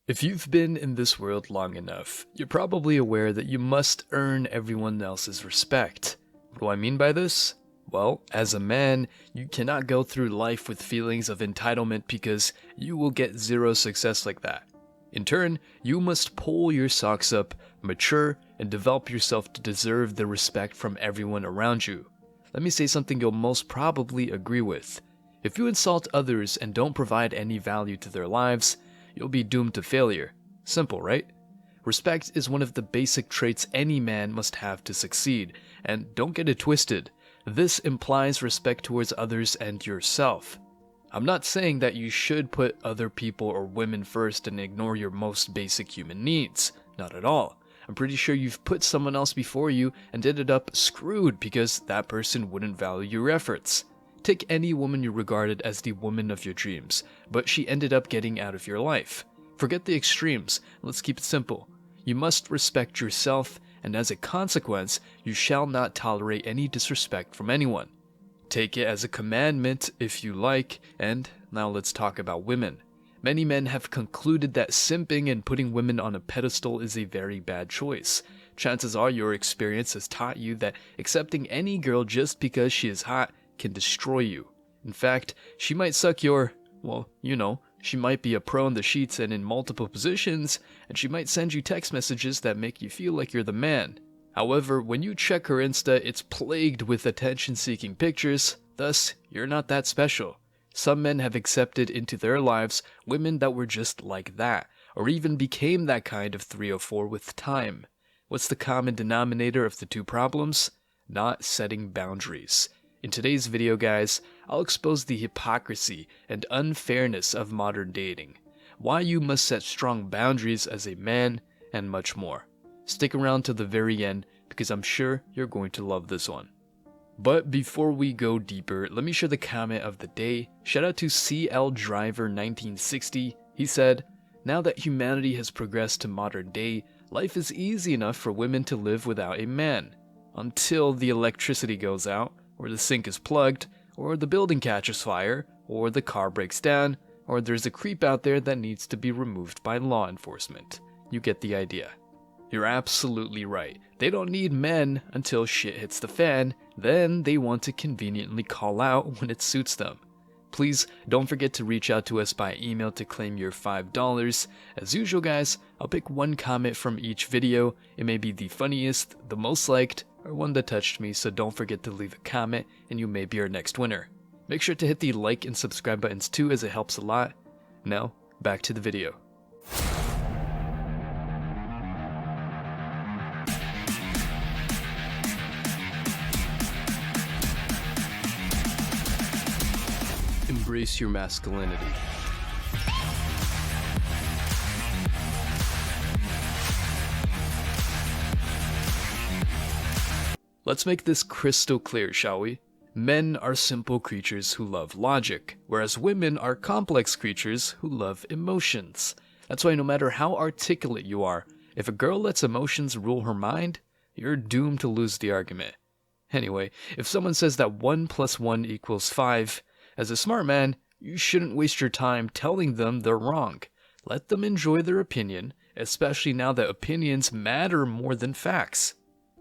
If you've been in this world long enough, you're probably aware that you must earn everyone else's respect. What do I mean by this? Well, as a man, you cannot go through life with feelings of entitlement because you will get zero success like that. In turn, you must pull your socks up, mature, and develop yourself to deserve the respect from everyone around you. Let me say something you'll most probably agree with. If you insult others and don't provide any value to their lives, you'll be doomed to failure. Simple, right? Respect is one of the basic traits any man must have to succeed, and don't get it twisted. This implies respect towards others and yourself. I'm not saying that you should put other people or women first and ignore your most basic human needs. Not at all. I'm pretty sure you've put someone else before you and ended up screwed because that person wouldn't value your efforts. Take any woman you regarded as the woman of your dreams, but she ended up getting out of your life. Forget the extremes, let's keep it simple. You must respect yourself, and as a consequence, you shall not tolerate any disrespect from anyone. Take it as a commandment if you like, and now let's talk about women. Many men have concluded that simping and putting women on a pedestal is a very bad choice. Chances are your experience has taught you that accepting any girl just because she is hot can destroy you. In fact, she might suck your, she might be a pro in the sheets and in multiple positions, and she might send you text messages that make you feel like you're the man. However, when you check her Insta, it's plagued with attention-seeking pictures, thus, you're not that special. Some men have accepted into their lives women that were just like that, or even became that kind of 304 with time. What's the common denominator of the two problems? Not setting boundaries. In today's video, guys, I'll expose the hypocrisy and unfairness of modern dating, why you must set strong boundaries as a man, and much more. Stick around to the very end because I'm sure you're going to love this one. But before we go deeper, let me share the comment of the day. Shout out to CL Driver 1960. He said, "Now that humanity has progressed to modern day, life is easy enough for women to live without a man. Until the electricity goes out, or the sink is plugged, or the building catches fire, or the car breaks down, or there's a creep out there that needs to be removed by law enforcement. You get the idea." You're absolutely right. They don't need men until shit hits the fan, then they want to conveniently call out when it suits them. Please don't forget to reach out to us by email to claim your $5. As usual, guys, I'll pick one comment from each video. It may be the funniest, the most liked, or one that touched me, so don't forget to leave a comment and you may be our next winner. Make sure to hit the like and subscribe buttons too, as it helps a lot. Now, back to the video. Embrace your masculinity. Let's make this crystal clear, shall we? Men are simple creatures who love logic, whereas women are complex creatures who love emotions. That's why no matter how articulate you are, if a girl lets emotions rule her mind, you're doomed to lose the argument. Anyway, if someone says that 1 + 1 = 5, as a smart man, you shouldn't waste your time telling them they're wrong. Let them enjoy their opinion, especially now that opinions matter more than facts.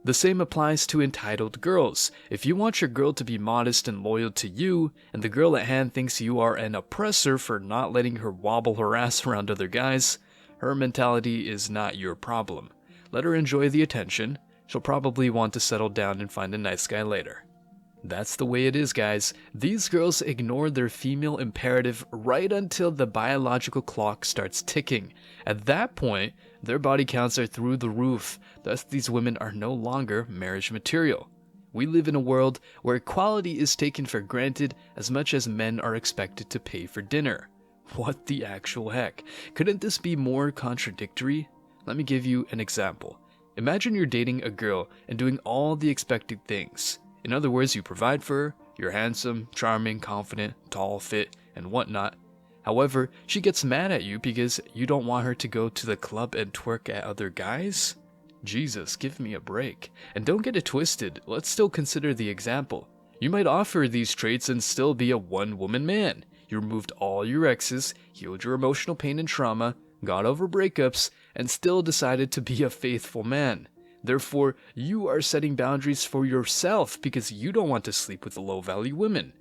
The same applies to entitled girls. If you want your girl to be modest and loyal to you, and the girl at hand thinks you are an oppressor for not letting her wobble her ass around other guys, her mentality is not your problem. Let her enjoy the attention. She'll probably want to settle down and find a nice guy later. That's the way it is, guys. These girls ignore their female imperative right until the biological clock starts ticking. At that point, their body counts are through the roof, thus these women are no longer marriage material. We live in a world where equality is taken for granted as much as men are expected to pay for dinner. What the actual heck? Couldn't this be more contradictory? Let me give you an example. Imagine you're dating a girl and doing all the expected things. In other words, you provide for her, you're handsome, charming, confident, tall, fit, and whatnot. However, she gets mad at you because you don't want her to go to the club and twerk at other guys? Jesus, give me a break. And don't get it twisted, let's still consider the example. You might offer these traits and still be a one-woman man. You removed all your exes, healed your emotional pain and trauma, got over breakups, and still decided to be a faithful man. Therefore, you are setting boundaries for yourself because you don't want to sleep with low-value women.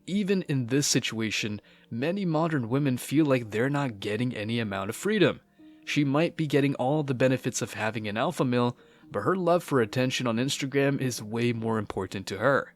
Even in this situation, many modern women feel like they're not getting any amount of freedom. She might be getting all the benefits of having an alpha male, but her love for attention on Instagram is way more important to her.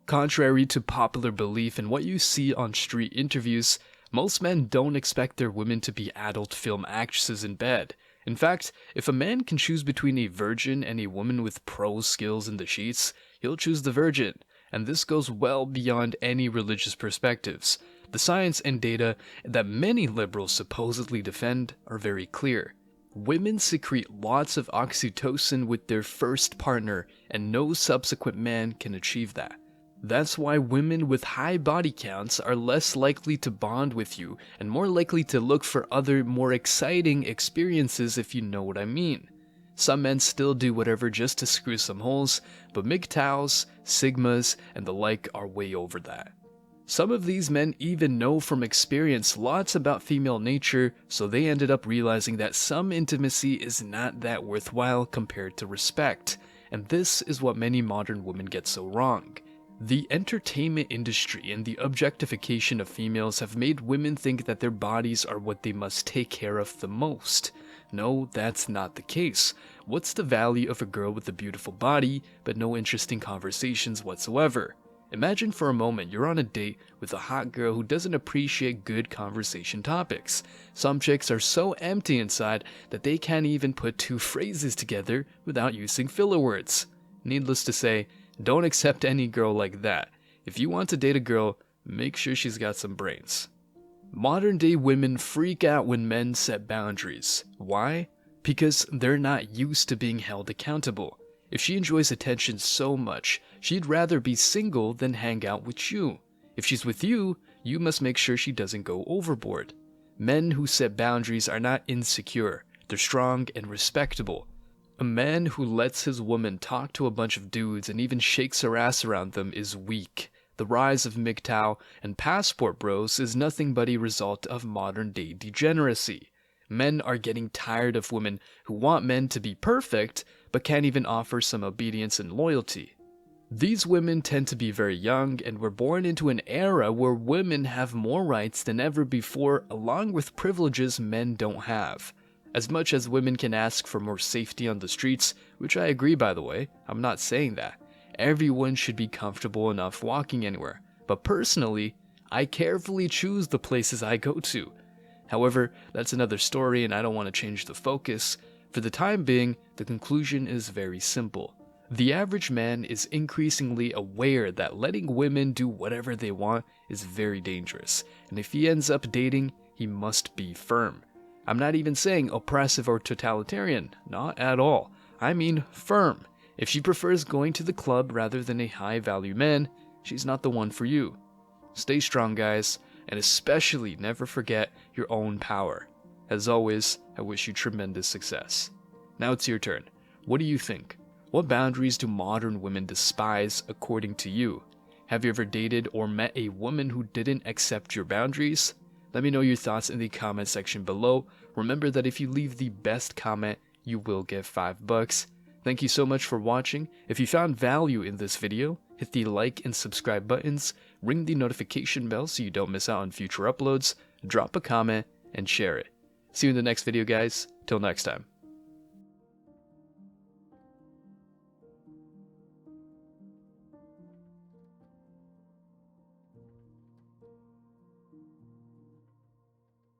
Contrary to popular belief and what you see on street interviews, most men don't expect their women to be adult film actresses in bed. In fact, if a man can choose between a virgin and a woman with pro skills in the sheets, he'll choose the virgin, and this goes well beyond any religious perspectives. The science and data that many liberals supposedly defend are very clear. Women secrete lots of oxytocin with their first partner, and no subsequent man can achieve that. That's why women with high body counts are less likely to bond with you and more likely to look for other, more exciting experiences, if you know what I mean. Some men still do whatever just to screw some holes, but MGTOWs, Sigmas, and the like are way over that. Some of these men even know from experience lots about female nature, so they ended up realizing that some intimacy is not that worthwhile compared to respect, and this is what many modern women get so wrong. The entertainment industry and the objectification of females have made women think that their bodies are what they must take care of the most. No, that's not the case. What's the value of a girl with a beautiful body, but no interesting conversations whatsoever? Imagine for a moment you're on a date with a hot girl who doesn't appreciate good conversation topics. Some chicks are so empty inside that they can't even put two phrases together without using filler words. Needless to say, don't accept any girl like that. If you want to date a girl, make sure she's got some brains. Modern day women freak out when men set boundaries. Why? Because they're not used to being held accountable. If she enjoys attention so much, she'd rather be single than hang out with you. If she's with you, you must make sure she doesn't go overboard. Men who set boundaries are not insecure. They're strong and respectable. A man who lets his woman talk to a bunch of dudes and even shakes her ass around them is weak. The rise of MGTOW and passport bros is nothing but a result of modern day degeneracy. Men are getting tired of women who want men to be perfect, but can't even offer some obedience and loyalty. These women tend to be very young and were born into an era where women have more rights than ever before, along with privileges men don't have. As much as women can ask for more safety on the streets, which I agree by the way, I'm not saying that. Everyone should be comfortable enough walking anywhere, but personally, I carefully choose the places I go to. However, that's another story and I don't want to change the focus. For the time being, the conclusion is very simple. The average man is increasingly aware that letting women do whatever they want is very dangerous, and if he ends up dating, he must be firm. I'm not even saying oppressive or totalitarian, not at all. I mean firm. If she prefers going to the club rather than a high-value man, she's not the one for you. Stay strong, guys, and especially never forget your own power. As always, I wish you tremendous success. Now it's your turn. What do you think? What boundaries do modern women despise according to you? Have you ever dated or met a woman who didn't accept your boundaries? Let me know your thoughts in the comment section below. Remember that if you leave the best comment, you will get $5. Thank you so much for watching. If you found value in this video, hit the like and subscribe buttons, ring the notification bell so you don't miss out on future uploads, drop a comment, and share it. See you in the next video, guys. Till next time.